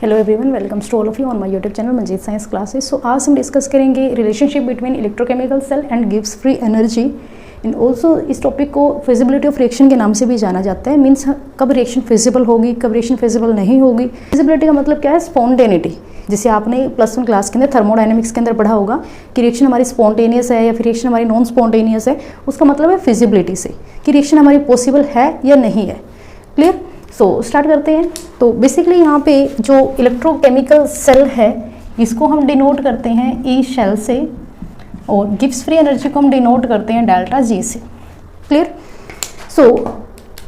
Hello everyone, welcome to all of you on my YouTube channel Manjeet science classes. So आज हम discuss करेंगे relationship between electrochemical cell and gives free energy. And also इस topic को feasibility of reaction के नाम से भी जाना जाता है। मीन्स कब रिएक्शन फिजिबल होगी, कब रिएक्शन फिजिबल नहीं होगी। फिजिबिलिटी का मतलब क्या है? स्पॉन्टेनिटी। जैसे आपने +1 क्लास के अंदर थर्मोडायनेमिक्स के अंदर पढ़ा होगा कि रिएक्शन हमारी स्पॉन्टेनियस है या फिर रिएक्शन हमारी नॉन स्पॉन्टेनियस है। उसका मतलब है फिजिबिलिटी से कि रिएक्शन हमारी पॉसिबल है या नहीं है। क्लियर? सो स्टार्ट करते हैं। तो बेसिकली यहाँ पे जो इलेक्ट्रोकेमिकल सेल है इसको हम डिनोट करते हैं ई शेल से, और गिव्स फ्री एनर्जी को हम डिनोट करते हैं डेल्टा जी से। क्लियर? सो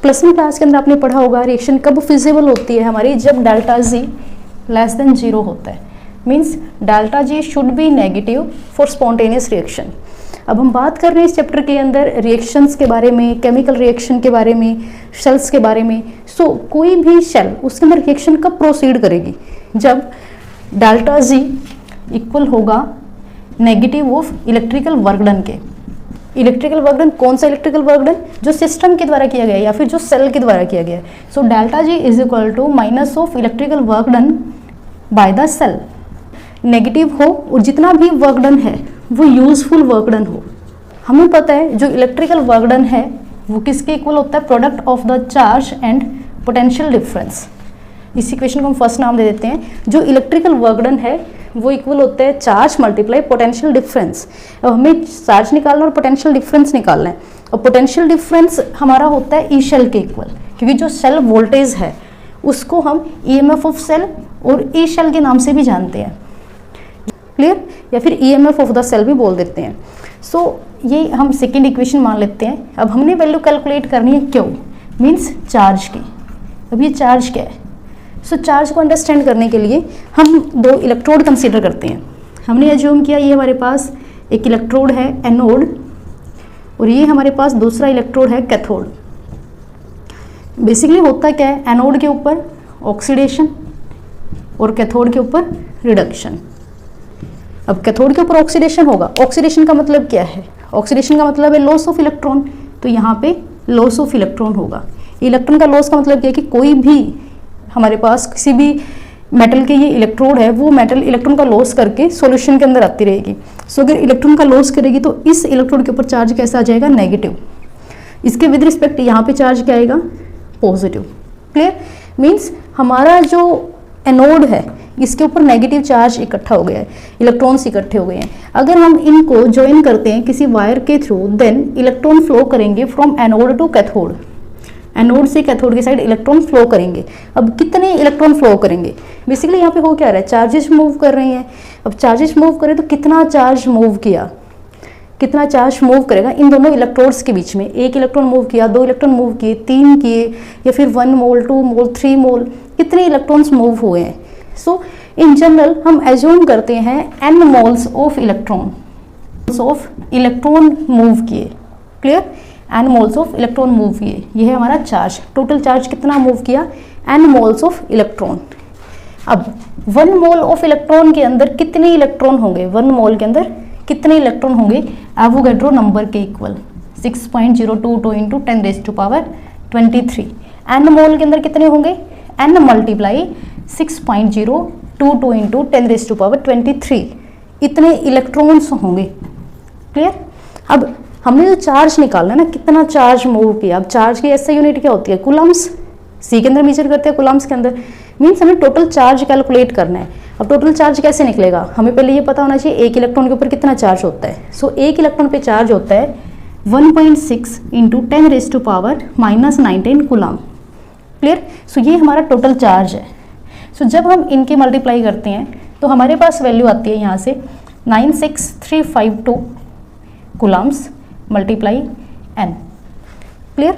+1 क्लास के अंदर आपने पढ़ा होगा रिएक्शन कब फिजिबल होती है हमारी, जब डेल्टा जी <0 होता है। Means delta G should be negative for spontaneous reaction. अब हम बात कर रहे हैं इस चैप्टर के अंदर रिएक्शंस के बारे में, केमिकल रिएक्शन के बारे में, शेल्स के बारे में। सो कोई भी शेल उसके अंदर रिएक्शन कब प्रोसीड करेगी? जब डेल्टा जी इक्वल होगा negative of electrical work done के। इलेक्ट्रिकल वर्क डन कौन सा इलेक्ट्रिकल वर्क डन? जो सिस्टम के द्वारा किया गया है या फिर जो सेल के द्वारा किया गया है। So delta G is equal to minus of electrical work done by the cell. Negative हो और जितना भी वर्क डन है वो यूजफुल वर्क डन हो। हमें पता है जो इलेक्ट्रिकल वर्क डन है वो किसके इक्वल होता है? Product of the charge and potential difference. इस इक्वेशन को हम फर्स्ट नाम दे देते हैं। जो इलेक्ट्रिकल वर्क डन है वो इक्वल होता है चार्ज मल्टीप्लाई पोटेंशियल डिफरेंस। अब हमें चार्ज निकालना और पोटेंशियल डिफरेंस निकालना है, और पोटेंशियल डिफरेंस हमारा होता है ई शेल के इक्वल, क्योंकि जो सेल वोल्टेज है उसको हम ईएमएफ ऑफ सेल और ई शेल के नाम से भी जानते हैं। क्लियर? या फिर ईएमएफ ऑफ द सेल भी बोल देते हैं। सो ये हम सेकेंड इक्वेशन मान लेते हैं। अब हमने वैल्यू कैलकुलेट करनी है क्यों? मीन्स चार्ज की। अब ये चार्ज क्या है? सो चार्ज को अंडरस्टैंड करने के लिए हम 2 इलेक्ट्रोड कंसीडर करते हैं। हमने एज्यूम किया ये हमारे पास एक इलेक्ट्रोड है एनोड, और ये हमारे पास दूसरा इलेक्ट्रोड है कैथोड। बेसिकली होता क्या है? एनोड के ऊपर ऑक्सीडेशन और कैथोड के ऊपर रिडक्शन। अब कैथोड के ऊपर ऑक्सीडेशन होगा। ऑक्सीडेशन का मतलब क्या है? ऑक्सीडेशन का मतलब है लॉस ऑफ इलेक्ट्रॉन। तो यहाँ पे लॉस ऑफ इलेक्ट्रॉन होगा। इलेक्ट्रॉन का लॉस का मतलब क्या है कि कोई भी हमारे पास किसी भी मेटल के ये इलेक्ट्रोड है वो मेटल इलेक्ट्रॉन का लॉस करके सॉल्यूशन के अंदर आती रहेगी। सो अगर इलेक्ट्रॉन का लॉस करेगी तो इस इलेक्ट्रोड के ऊपर चार्ज कैसा आ जाएगा? नेगेटिव। इसके विद रिस्पेक्ट यहाँ पे चार्ज क्या आएगा? पॉजिटिव। क्लियर? मीन्स हमारा जो एनोड है इसके ऊपर नेगेटिव चार्ज इकट्ठा हो गया है, इलेक्ट्रॉन्स इकट्ठे हो गए हैं। अगर हम इनको ज्वाइन करते हैं किसी वायर के थ्रू, देन इलेक्ट्रॉन फ्लो करेंगे from anode to cathode. Anode से कैथोड की साइड इलेक्ट्रॉन फ्लो करेंगे। अब कितने इलेक्ट्रॉन फ्लो करेंगे? बेसिकली यहाँ पे हो क्या रहा है? चार्जेस मूव कर रहे हैं। अब चार्जेस मूव करें तो कितना चार्ज मूव किया, कितना चार्ज मूव करेगा इन दोनों इलेक्ट्रोड्स के बीच में? 1 इलेक्ट्रॉन मूव किया, 2 इलेक्ट्रॉन मूव किए, 3 किए, या फिर 1 मोल, 2 मोल, 3 मोल, कितने इलेक्ट्रॉन्स मूव हुए हैं? सो इन जनरल हम एज्यूम करते हैं n moles of electron move किए। Clear? n moles of electron move किए, ये है हमारा चार्ज। टोटल चार्ज कितना मूव किया? n moles of electron. अब 1 मोल ऑफ इलेक्ट्रॉन के अंदर कितने इलेक्ट्रॉन होंगे? 1 मोल के अंदर कितने इलेक्ट्रॉन होंगे? एवोगैड्रो नंबर के इक्वल 6.022 इंटू 10⁻23। n मोल के अंदर कितने होंगे? n मल्टीप्लाई 6.022 इंटू 10⁻23, इतने इलेक्ट्रॉन्स होंगे। क्लियर? अब हमने जो चार्ज निकालना है ना, कितना चार्ज मूव किया। अब चार्ज की ऐसा यूनिट क्या होती है? कूलम्स। सी के अंदर मेजर करते हैं कूलम्स के अंदर। मीन्स हमें टोटल चार्ज कैलकुलेट करना है। अब टोटल चार्ज कैसे निकलेगा? हमें पहले ये पता होना चाहिए 1 इलेक्ट्रॉन के ऊपर कितना चार्ज होता है। सो 1 इलेक्ट्रॉन पे चार्ज होता है 1.6 इंटू 10⁻⁻19 कूलम। क्लियर? सो ये हमारा टोटल चार्ज है। सो जब हम इनके मल्टीप्लाई करते हैं तो हमारे पास वैल्यू आती है यहाँ से 96352 कूलम्स मल्टीप्लाई n। क्लियर?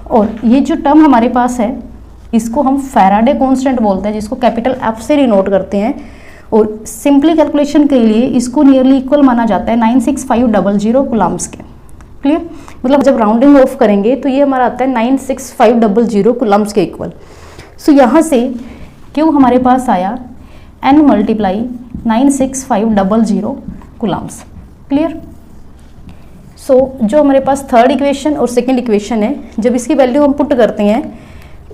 और ये जो टर्म हमारे पास है इसको हम फैराडे कांस्टेंट बोलते हैं, जिसको कैपिटल F से डिनोट करते हैं। और सिंपली कैलकुलेशन के लिए इसको नियरली इक्वल माना जाता है 96500 कूलम्स के। क्लियर? मतलब जब राउंडिंग ऑफ करेंगे तो ये हमारा आता है 96500 कूलम्स के इक्वल। सो यहाँ से क्यों हमारे पास आया n मल्टीप्लाई 96500 कूलम्स। क्लियर? सो जो हमारे पास थर्ड इक्वेशन और सेकंड इक्वेशन है, जब इसकी वैल्यू हम पुट करते हैं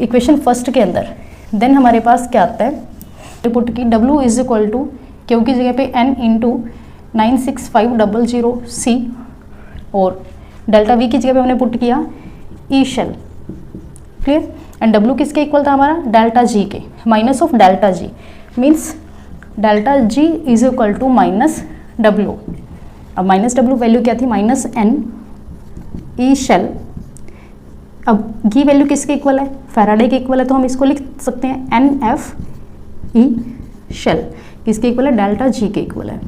इक्वेशन फर्स्ट के अंदर, देन हमारे पास क्या आता है, पुट की W is equal to Q की जगह पे N इंटू 96500C और डेल्टा V की जगह पे हमने पुट किया E cell, clear. And W किसके इक्वल था हमारा, डेल्टा G के, minus of delta G means delta G is equal to minus W। अब माइनस W वैल्यू क्या थी, माइनस N ई शेल। अब ये वैल्यू किसके इक्वल है, फैराडे के इक्वल है, तो हम इसको लिख सकते हैं NF ई शेल किसके इक्वल है, डेल्टा G के इक्वल है।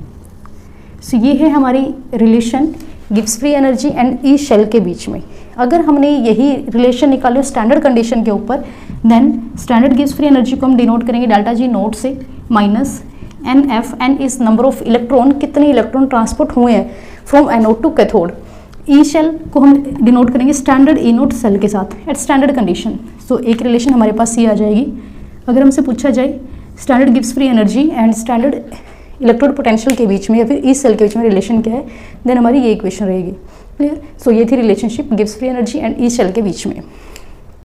सो ये है हमारी रिलेशन गिव्स free energy and E cell के बीच में। अगर हमने यही रिलेशन निकाले स्टैंडर्ड कंडीशन के ऊपर, देन स्टैंडर्ड गिव्स फ्री एनर्जी को हम डिनोट करेंगे डेल्टा G नोट से, minus NF, N is number of electron, कितने इलेक्ट्रॉन ट्रांसपोर्ट हुए हैं from anode to cathode. E cell को हम डिनोट करेंगे स्टैंडर्ड ई नोट सेल के साथ एट स्टैंडर्ड कंडीशन। सो एक रिलेशन हमारे पास ये आ जाएगी। अगर हमसे पूछा जाए स्टैंडर्ड गिव्स free energy and standard electrode potential के बीच में या फिर ई सेल के बीच में रिलेशन क्या है, देन हमारी ये इक्वेशन रहेगी, क्लियर। सो ये थी रिलेशनशिप गिव्स free energy and E cell के बीच में।